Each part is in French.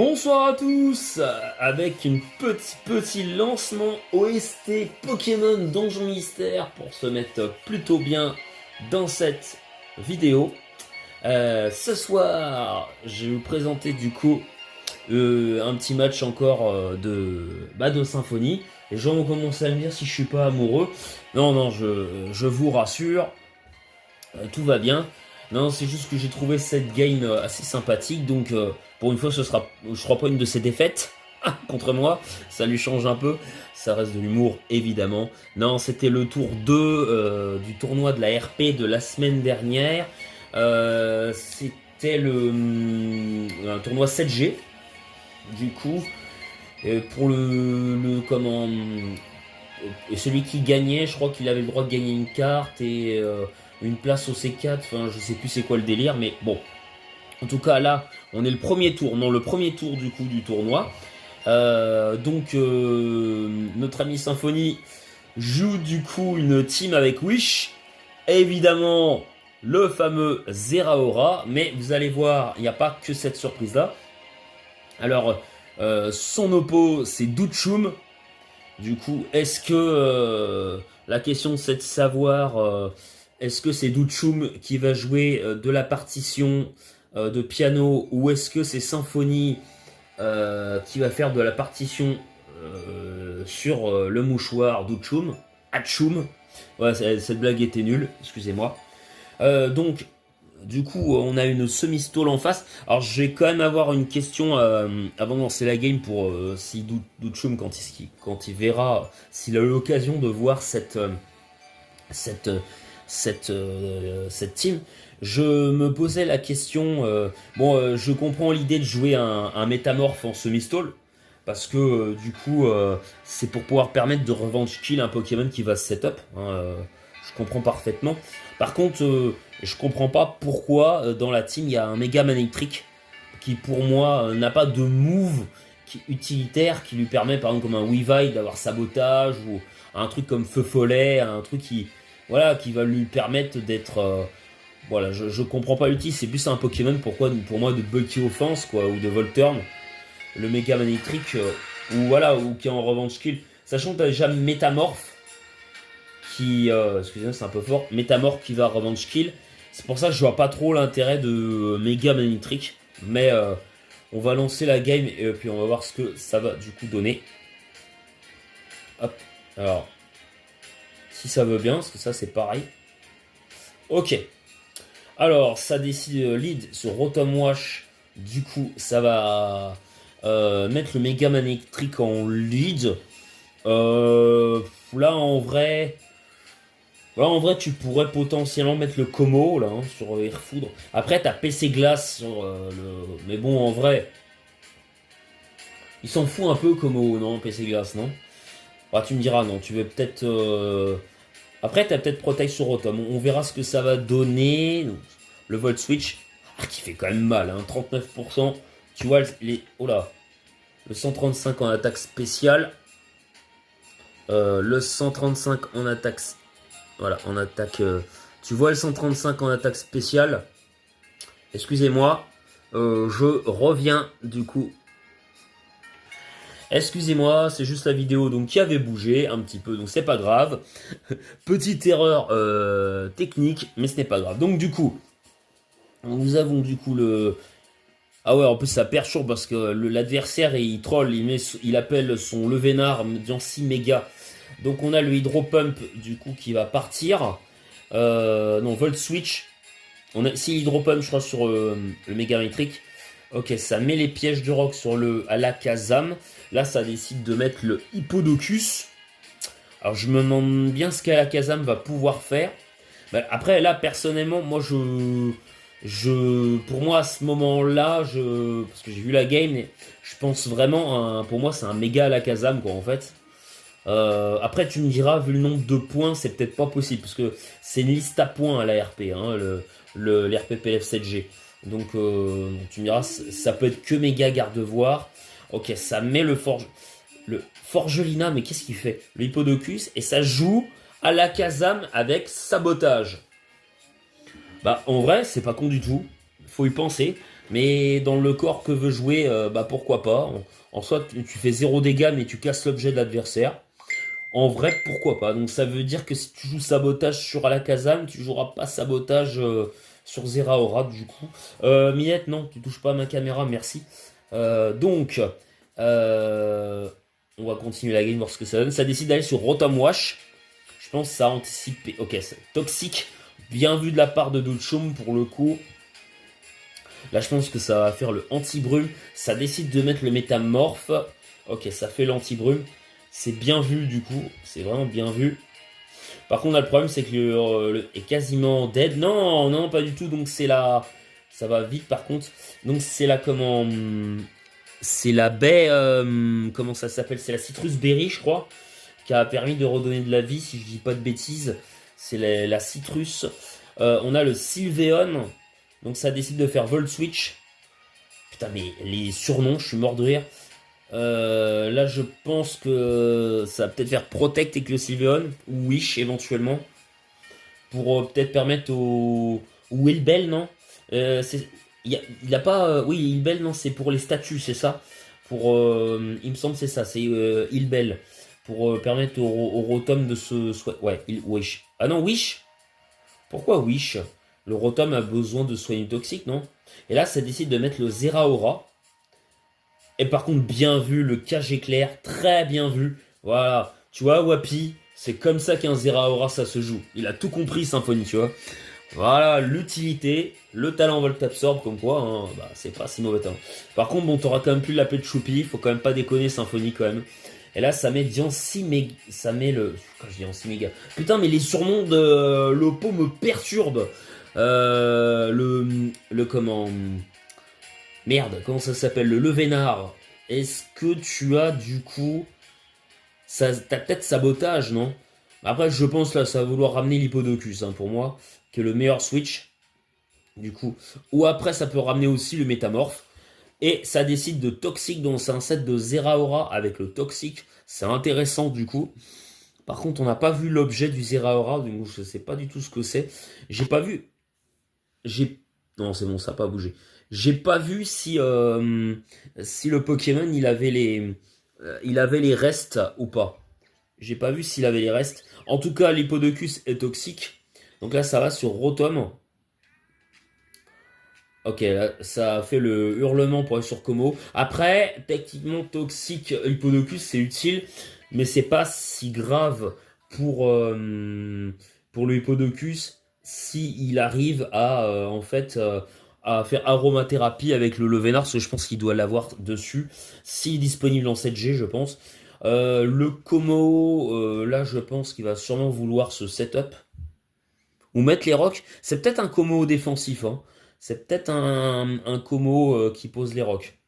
Bonsoir à tous, avec un petit lancement OST Pokémon Donjon Mystère pour se mettre plutôt bien dans cette vidéo. Ce soir, je vais vous présenter du coup un petit match encore de Symphonie. Les gens vont commencer à me dire si je suis pas amoureux. Non, je vous rassure, tout va bien. Non, c'est juste que j'ai trouvé cette game assez sympathique, donc pour une fois je crois pas une de ses défaites contre moi, ça lui change un peu, ça reste de l'humour évidemment. Non, c'était le tour 2 du tournoi de la RP de la semaine dernière, c'était un tournoi 7G, du coup, pour et celui qui gagnait, je crois qu'il avait le droit de gagner une carte et une place au C4, enfin je sais plus c'est quoi le délire, mais bon. En tout cas là, on est le premier tour du coup du tournoi. Notre ami Symphonie joue du coup une team avec Wish. Évidemment, le fameux Zeraora, mais vous allez voir, il n'y a pas que cette surprise là. Alors, son oppo c'est Douchum. Du coup, est-ce que la question c'est de savoir est-ce que c'est Douchum qui va jouer de la partition de piano ou est-ce que c'est Symphonie qui va faire de la partition sur le mouchoir Douchum, Hatchum. Ouais, cette blague était nulle, excusez-moi. Donc, du coup, on a une semi-stall en face. Alors, je vais quand même avoir une question avant de lancer la game pour si Douchum, quand il verra, s'il a eu l'occasion de voir cette team. Je me posais la question. Je comprends l'idée de jouer un métamorphe en semi-stall. Parce que du coup, c'est pour pouvoir permettre de revenge kill un Pokémon qui va se setup. Je comprends parfaitement. Par contre, je comprends pas pourquoi dans la team il y a un Mega Manectric qui pour moi n'a pas de move utilitaire qui lui permet par exemple comme un Weavile d'avoir sabotage ou un truc comme Feu Follet, un truc qui va lui permettre d'être je comprends pas l'outil, c'est plus un Pokémon pour moi de Bulky Offense quoi, ou de Volturn, le Mega Manectric ou qui est en revenge skill, sachant que t'as déjà Métamorph qui excusez-moi c'est un peu fort, Métamorph qui va revenge kill, c'est pour ça que je vois pas trop l'intérêt de Mega Manectric, mais on va lancer la game et puis on va voir ce que ça va du coup donner. Hop, alors si ça veut bien, parce que ça c'est pareil. Ok. Alors, ça décide lead sur Rotom Wash. Du coup, ça va mettre le Mega Manectric en lead. Là, en vrai, tu pourrais potentiellement mettre le Como là, sur Air Foudre. Après, t'as PC Glace sur Mais bon, en vrai, il s'en fout un peu Como, non, PC Glace, non? Ah, tu me diras, non, tu veux peut-être... Après, t'as peut-être Protect sur Rotom. On verra ce que ça va donner. Le Volt Switch, qui fait quand même mal, 39%. Tu vois, le 135 en attaque spéciale. Le 135 en attaque... Voilà, en attaque... tu vois le 135 en attaque spéciale. Excusez-moi. Je reviens, du coup. Excusez-moi, c'est juste la vidéo donc qui avait bougé un petit peu, donc c'est pas grave. Petite erreur technique, mais ce n'est pas grave. Donc du coup, nous avons du coup le... Ah ouais, en plus ça perturbe parce que l'adversaire il troll, il appelle son Levénard disant 6 mégas. Donc on a le Hydro Pump du coup qui va partir. Non, Volt Switch. On a 6 Hydro Pump je crois sur le Mega Metric. Ok, ça met les pièges de rock sur le Alakazam. Là, ça décide de mettre le Hippodocus. Alors, je me demande bien ce qu'Alakazam va pouvoir faire. Mais après, là, personnellement, moi, pour moi, à ce moment-là, parce que j'ai vu la game, je pense vraiment, pour moi, c'est un méga Alakazam, quoi, en fait. Après, tu me diras, vu le nombre de points, c'est peut-être pas possible, parce que c'est une liste à points à la RP, l'RP PLF 7G. Donc tu me diras, ça peut être que méga garde-voir. Ok, ça met le Forgelina, mais qu'est-ce qu'il fait? Le Hippodocus, et ça joue Alakazam avec sabotage. Bah en vrai, c'est pas con du tout. Faut y penser. Mais dans le corps que veut jouer, bah pourquoi pas. En soi, tu fais 0 dégâts, mais tu casses l'objet de l'adversaire. En vrai, pourquoi pas. Donc ça veut dire que si tu joues sabotage sur Alakazam, tu joueras pas sabotage sur Zeraora, du coup. Minette, non, tu touches pas à ma caméra, merci. Donc, euh, on va continuer la game, voir ce que ça donne. Ça décide d'aller sur Rotom Wash. Je pense que ça a anticipé. Ok, c'est toxique. Bien vu de la part de Douchum pour le coup. Là, je pense que ça va faire le anti-brume. Ça décide de mettre le métamorphe. Ok, ça fait l'anti-brume. C'est bien vu du coup. C'est vraiment bien vu. Par contre, là, le problème, c'est que le est quasiment dead. Non, non, pas du tout. Donc, c'est la... Ça va vite, par contre. Donc, c'est la... Comment... C'est la baie... comment ça s'appelle? C'est la Citrus Berry, je crois, qui a permis de redonner de la vie, si je dis pas de bêtises. C'est la Citrus. On a le Sylveon. Donc, ça décide de faire Volt Switch. Putain, mais les surnoms, je suis mort de rire. Là, je pense que ça va peut-être faire Protect avec le Sylveon, ou Wish éventuellement, pour peut-être permettre au... Ou Ilbel, non il a pas... oui, Ilbel, non, c'est pour les statues, c'est ça. Pour, il me semble c'est ça, c'est Ilbel. Pour permettre au Rotom de se... Ouais, Wish. Ah non, Wish. Pourquoi Wish? Le Rotom a besoin de soigner toxique, non? Et là, ça décide de mettre le Zeraora. Et par contre, bien vu, le cage éclair, très bien vu. Voilà, tu vois, Wapi, c'est comme ça qu'un Zeraora, ça se joue. Il a tout compris, Symphonie, tu vois. Voilà, l'utilité, le talent Volt Absorb, comme quoi, hein, bah, c'est pas si mauvais talent. Par contre, bon, t'auras quand même plus la paix de Choupi, faut quand même pas déconner, Symphonie, quand même. Et là, ça met Diancie Méga. Ça met le. Quand je dis Diancie Méga. Putain, mais les surnoms de Lopo me perturbent. Le comment. Merde, comment ça s'appelle? Le Levénard. Est-ce que tu as du coup... T'as peut-être sabotage, non? Après, je pense là, ça va vouloir ramener l'Hippodocus, hein, pour moi, qui est le meilleur switch. Du coup. Ou après, ça peut ramener aussi le Métamorphe. Et ça décide de Toxic, donc c'est un set de Zeraora avec le Toxic. C'est intéressant du coup. Par contre, on n'a pas vu l'objet du Zeraora, donc je sais pas du tout ce que c'est. J'ai pas vu... Non, c'est bon, ça n'a pas bougé. J'ai pas vu si, si le Pokémon il avait les restes ou pas. J'ai pas vu s'il avait les restes. En tout cas, l'Hippodocus est toxique. Donc là, ça va sur Rotom. Ok, là, ça a fait le hurlement pour aller sur Como. Après, techniquement, toxique Hippodocus, c'est utile. Mais c'est pas si grave pour le Hippodocus si il arrive à, en fait... à faire aromathérapie avec le Levénard, parce que je pense qu'il doit l'avoir dessus. Si disponible en 7G, je pense. Le Como, là, je pense qu'il va sûrement vouloir se setup. Ou mettre les rocs. C'est peut-être un Como défensif. Hein. C'est peut-être un Como qui pose les rocs.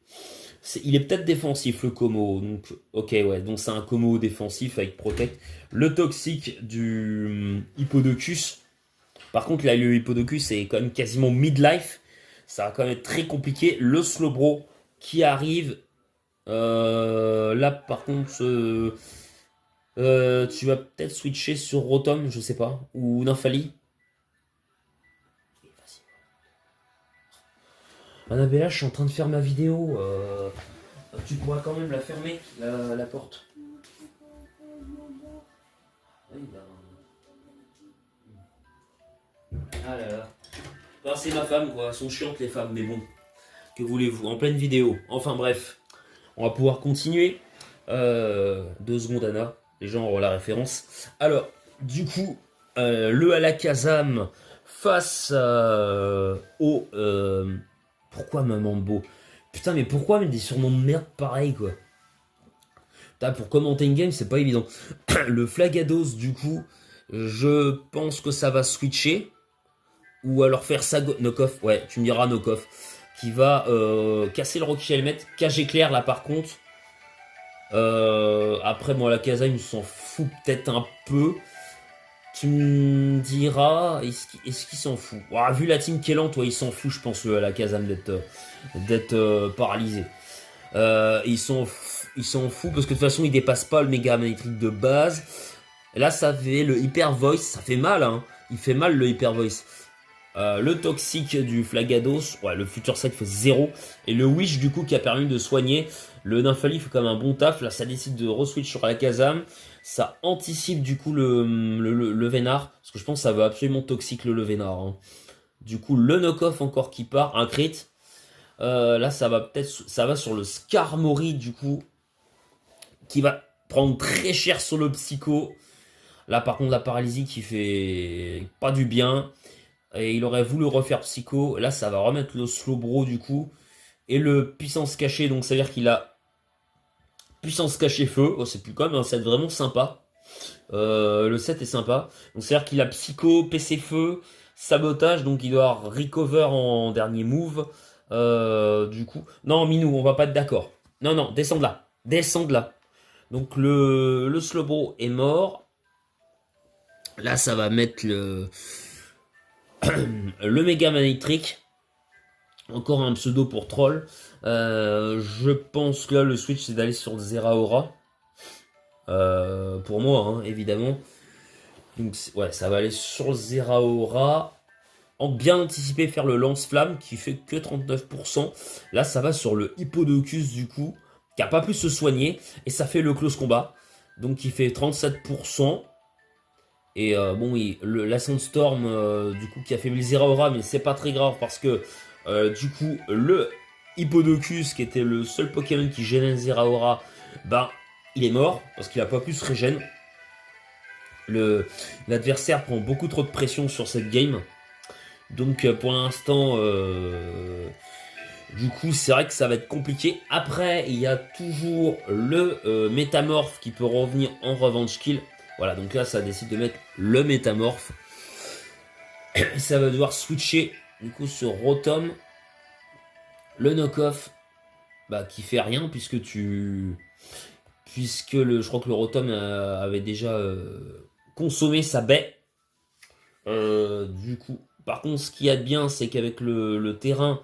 Il est peut-être défensif, le Como. Donc, ok, ouais. Donc, c'est un Como défensif avec Protect. Le toxique du Hippodocus. Par contre, là, le Hippodocus est quand même quasiment midlife. Ça va quand même être très compliqué. Le Slowbro qui arrive. Là, par contre, tu vas peut-être switcher sur Rotom, je sais pas. Ou Nymphali. Annabella, je suis en train de faire ma vidéo. Tu pourras quand même la fermer, la porte. Oui, ben... Ah là là. Enfin, c'est ma femme, quoi. Elles sont chiantes, les femmes, mais bon. Que voulez-vous? En pleine vidéo. Enfin, bref. On va pouvoir continuer. 2 secondes, Anna. Les gens auront la référence. Alors, du coup, le Alakazam face au... pourquoi Mamambo? Putain, mais pourquoi mettre des surnoms de merde pareil, quoi? Putain, pour commenter une game, c'est pas évident. Le Flagados, du coup, je pense que ça va switcher. Ou alors faire ça knock-off. Ouais, tu me diras knock-off. Qui va casser le Rocky Helmet. Cage éclair, là, par contre. Après, moi, la Casa, il s'en fout peut-être un peu. Tu me diras, est-ce qu'il s'en fout? Vu la team Kellan, toi, il s'en fout, je pense, la Kazam d'être paralysé. Il s'en fout parce que de toute façon, il dépasse pas le méga magnétique de base. Et là, ça fait le Hyper Voice, ça fait mal, hein. Il fait mal le Hyper Voice. Le toxique du Flagados, ouais, le futur set fait 0. Et le Wish du coup qui a permis de soigner. Le Nymphali fait comme un bon taf. Là ça décide de re-switch sur Alakazam. Ça anticipe du coup le Vénard. Parce que je pense que ça veut absolument toxique le Vénard. Hein. Du coup le knock-off encore qui part. Un crit. Là ça va peut-être. Ça va sur le Skarmory du coup. Qui va prendre très cher sur le Psycho. Là par contre la paralysie qui fait pas du bien. Et il aurait voulu refaire Psycho. Là, ça va remettre le Slowbro du coup. Et le puissance cachée. Donc, ça veut dire qu'il a puissance cachée feu. Oh, c'est plus quand même un set vraiment sympa. Le set est sympa. Donc, c'est à dire qu'il a Psycho, PC feu, sabotage. Donc, il doit recover en dernier move. Du coup. Non, Minou, on va pas être d'accord. Non, non, descends de là. Descends de là. Donc, le Slowbro est mort. Là, ça va mettre le Mega Manectric. Encore un pseudo pour troll. Je pense que là, le switch, c'est d'aller sur Zeraora. Pour moi, hein, évidemment. Donc, ouais, ça va aller sur Zeraora. En bien anticipé, faire le lance-flamme qui fait que 39%. Là, ça va sur le Hippodocus, du coup, qui a pas pu se soigner. Et ça fait le close combat. Donc, qui fait 37%. Et bon, oui, la Sandstorm, du coup, qui a fait le Zeraora, mais c'est pas très grave parce que, du coup, le Hippodocus, qui était le seul Pokémon qui gênait Zeraora, ben, il est mort parce qu'il a pas pu se régène. L'adversaire prend beaucoup trop de pression sur cette game. Donc, pour l'instant, du coup, c'est vrai que ça va être compliqué. Après, il y a toujours le Métamorphe qui peut revenir en Revenge Kill. Voilà, donc là, ça décide de mettre le Métamorphe. Ça va devoir switcher, du coup, sur Rotom. Le knock-off, bah, qui fait rien, puisque je crois que le Rotom avait déjà consommé sa baie. Du coup, par contre, ce qu'il y a de bien, c'est qu'avec le terrain...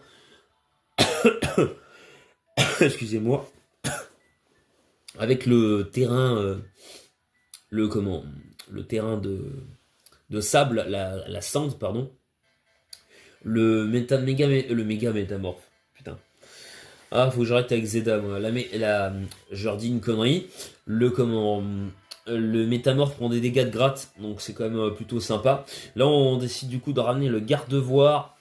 Excusez-moi. Avec le terrain... le terrain de sable, la sand, pardon, le méga métamorphe, putain. Ah, faut que j'arrête avec Zeda, moi. Je leur dis une connerie. Le métamorphe prend des dégâts de gratte, donc c'est quand même plutôt sympa. Là, on décide du coup de ramener le garde-voir.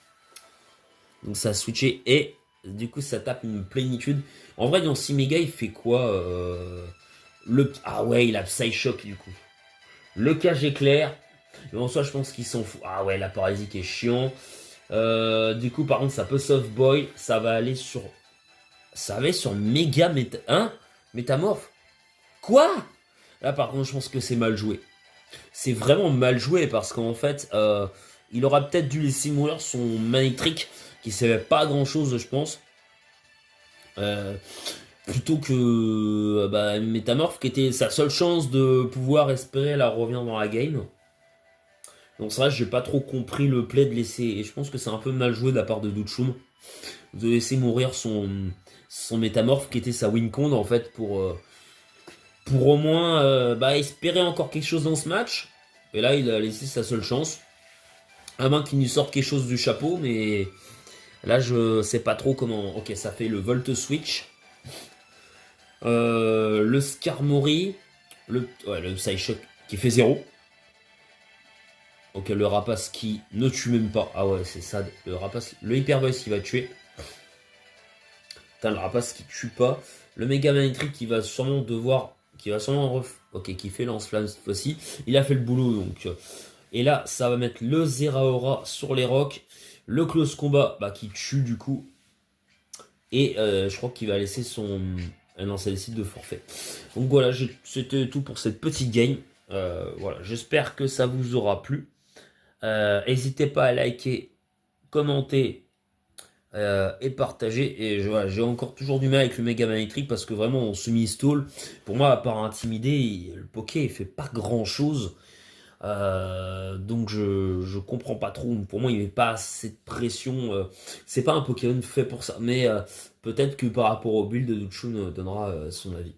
Donc ça a switché et du coup ça tape une plénitude. En vrai, dans 6 mégas, il fait quoi Ah ouais, il a Psyshock du coup. Le cage éclair. Mais en soi, je pense qu'ils s'en foutent. Ah ouais, la paralysie qui est chiant. Du coup, par contre, ça peut soft boy. Ça va aller sur. Ça va aller sur méga hein métamorphe. Quoi? Là, par contre, je pense que c'est mal joué. C'est vraiment mal joué parce qu'en fait, il aura peut-être dû laisser mourir son Manectric qui savait pas grand chose, je pense. Plutôt que Métamorphe qui était sa seule chance de pouvoir espérer la revenir dans la game. Donc c'est vrai, j'ai pas trop compris le play de laisser, et je pense que c'est un peu mal joué de la part de Douchum, de laisser mourir son Métamorphe qui était sa Wincon en fait pour au moins espérer encore quelque chose dans ce match. Et là il a laissé sa seule chance. À moins qu'il nous sorte quelque chose du chapeau, mais là je sais pas trop comment. Ok, ça fait le Volt Switch. Le Skarmory, le Psyshock qui fait 0. Ok, le rapace qui ne tue même pas. Ah ouais, c'est ça. Le rapace, le Hyper Voice qui va tuer. Putain, le rapace qui tue pas. Le Mega Manectric qui va sûrement devoir. Ok, qui fait lance-flamme cette fois-ci. Il a fait le boulot donc. Et là, ça va mettre le Zeraora sur les rocs. Le Close Combat qui tue du coup. Et je crois qu'il va laisser son. Non, ça décide de forfait. Donc voilà, c'était tout pour cette petite game. Voilà, j'espère que ça vous aura plu. N'hésitez pas à liker, commenter et partager. Et j'ai encore toujours du mal avec le Mega Manectric parce que vraiment on semi-stall. Pour moi, à part intimider, le Poké il fait pas grand chose. Donc je comprends pas trop. Pour moi, il n'y avait pas assez de pression. C'est pas un Pokémon fait pour ça. Mais peut-être que par rapport au build, Douchun donnera son avis.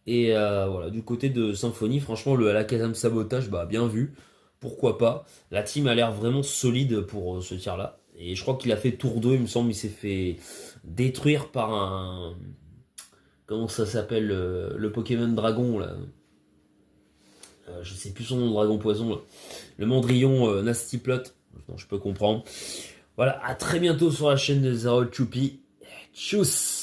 Et voilà, du côté de Symphonie, franchement, le Alakazam Sabotage, bien vu. pourquoi pas. La team a l'air vraiment solide pour ce tir-là. Et je crois qu'il a fait tour 2, il me semble, il s'est fait détruire par un... Comment ça s'appelle le Pokémon Dragon, là. Je sais plus son nom, Dragon Poison, là. Le Mandrillon Nasty Plot. Non, je peux comprendre. Voilà, à très bientôt sur la chaîne de Zero Choupi. Tchuss!